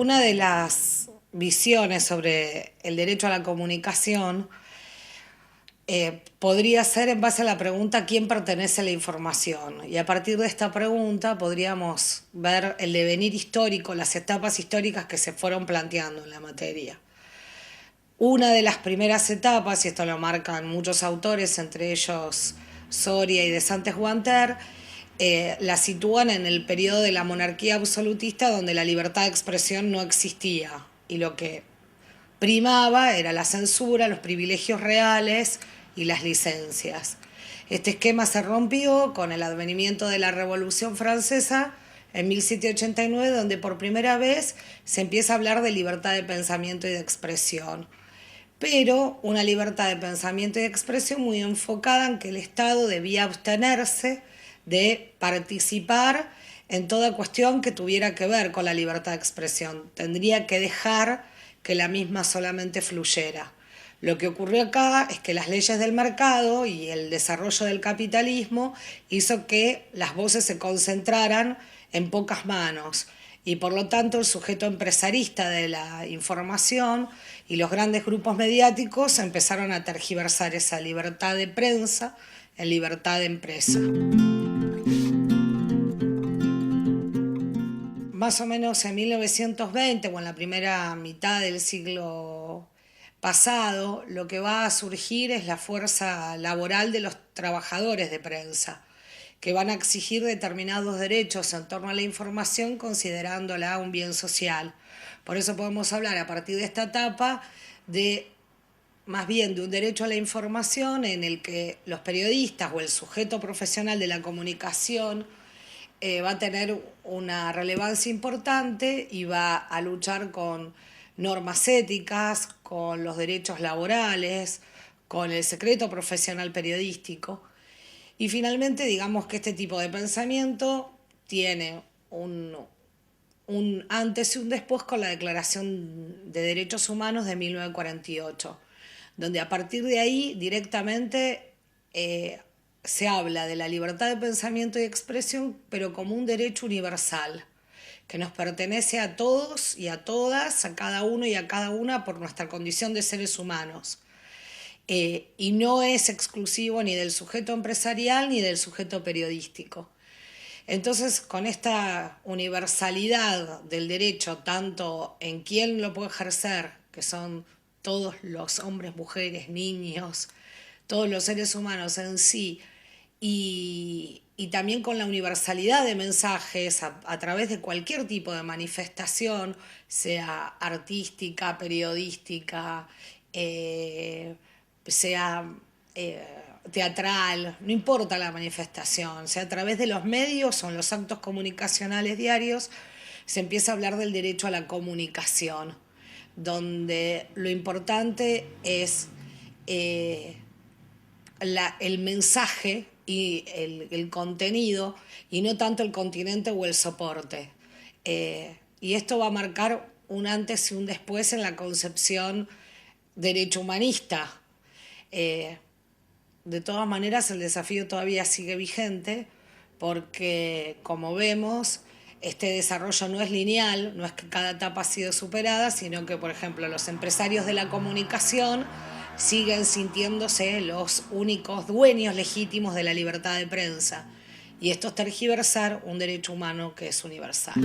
Una de las visiones sobre el derecho a la comunicación podría ser en base a la pregunta ¿quién pertenece a la información? Y a partir de esta pregunta podríamos ver el devenir histórico, las etapas históricas que se fueron planteando en la materia. Una de las primeras etapas, y esto lo marcan muchos autores, entre ellos Soria y de Santes-Guanter, la sitúan en el periodo de la monarquía absolutista donde la libertad de expresión no existía y lo que primaba era la censura, los privilegios reales y las licencias. Este esquema se rompió con el advenimiento de la Revolución Francesa en 1789, donde por primera vez se empieza a hablar de libertad de pensamiento y de expresión, pero una libertad de pensamiento y de expresión muy enfocada en que el Estado debía abstenerse de participar en toda cuestión que tuviera que ver con la libertad de expresión. Tendría que dejar que la misma solamente fluyera. Lo que ocurrió acá es que las leyes del mercado y el desarrollo del capitalismo hizo que las voces se concentraran en pocas manos y por lo tanto el sujeto empresarista de la información y los grandes grupos mediáticos empezaron a tergiversar esa libertad de prensa en libertad de empresa. Más o menos en 1920 o en la primera mitad del siglo pasado, lo que va a surgir es la fuerza laboral de los trabajadores de prensa, que van a exigir determinados derechos en torno a la información considerándola un bien social. Por eso podemos hablar a partir de esta etapa de más bien de un derecho a la información en el que los periodistas o el sujeto profesional de la comunicación va a tener una relevancia importante y va a luchar con normas éticas, con los derechos laborales, con el secreto profesional periodístico. Y finalmente, digamos que este tipo de pensamiento tiene un antes y un después con la Declaración de Derechos Humanos de 1948, donde a partir de ahí directamente se habla de la libertad de pensamiento y expresión, pero como un derecho universal, que nos pertenece a todos y a todas, a cada uno y a cada una por nuestra condición de seres humanos. Y no es exclusivo ni del sujeto empresarial ni del sujeto periodístico. Entonces, con esta universalidad del derecho, tanto en quién lo puede ejercer, que son todos los hombres, mujeres, niños, todos los seres humanos en sí, y también con la universalidad de mensajes a través de cualquier tipo de manifestación, sea artística, periodística, sea teatral, no importa la manifestación, sea a través de los medios o en los actos comunicacionales diarios, se empieza a hablar del derecho a la comunicación, donde lo importante es el mensaje y el contenido y no tanto el continente o el soporte. Y esto va a marcar un antes y un después en la concepción derecho humanista. De todas maneras, el desafío todavía sigue vigente porque, como vemos, este desarrollo no es lineal, no es que cada etapa ha sido superada, sino que, por ejemplo, los empresarios de la comunicación siguen sintiéndose los únicos dueños legítimos de la libertad de prensa. Y esto es tergiversar un derecho humano que es universal.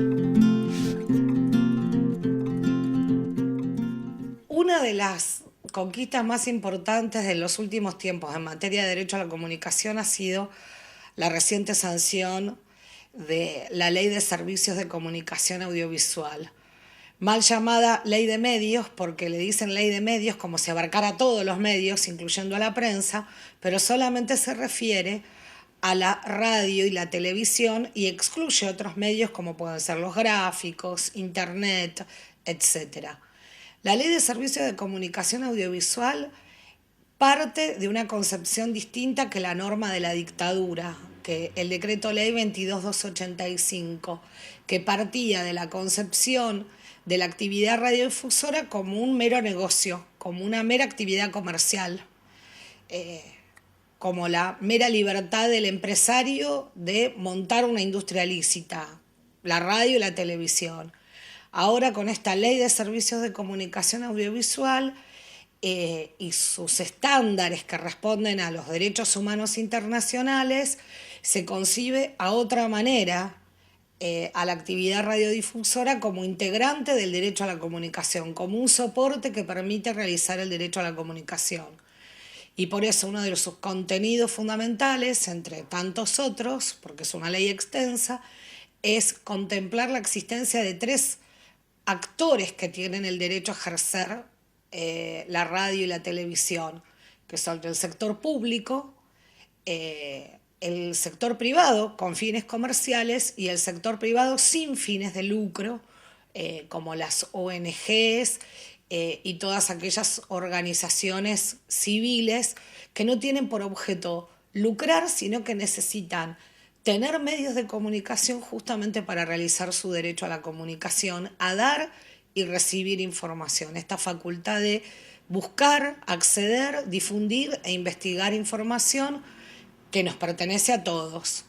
Una de las conquistas más importantes de los últimos tiempos en materia de derecho a la comunicación ha sido la reciente sanción de la Ley de Servicios de Comunicación Audiovisual, mal llamada Ley de Medios porque le dicen Ley de Medios como si abarcara todos los medios, incluyendo a la prensa, pero solamente se refiere a la radio y la televisión y excluye otros medios como pueden ser los gráficos, internet, etc. La Ley de Servicios de Comunicación Audiovisual parte de una concepción distinta que la norma de la dictadura, que el decreto ley 22.285, que partía de la concepción de la actividad radiodifusora como un mero negocio, como una mera actividad comercial, como la mera libertad del empresario de montar una industria lícita, la radio y la televisión. Ahora con esta ley de servicios de comunicación audiovisual y sus estándares que responden a los derechos humanos internacionales, se concibe a otra manera a la actividad radiodifusora como integrante del derecho a la comunicación, como un soporte que permite realizar el derecho a la comunicación. Y por eso uno de sus contenidos fundamentales, entre tantos otros, porque es una ley extensa, es contemplar la existencia de 3 actores que tienen el derecho a ejercer la radio y la televisión, que son el sector público, el sector privado con fines comerciales y el sector privado sin fines de lucro, como las ONGs y todas aquellas organizaciones civiles que no tienen por objeto lucrar, sino que necesitan tener medios de comunicación justamente para realizar su derecho a la comunicación, a dar y recibir información. Esta facultad de buscar, acceder, difundir e investigar información que nos pertenece a todos.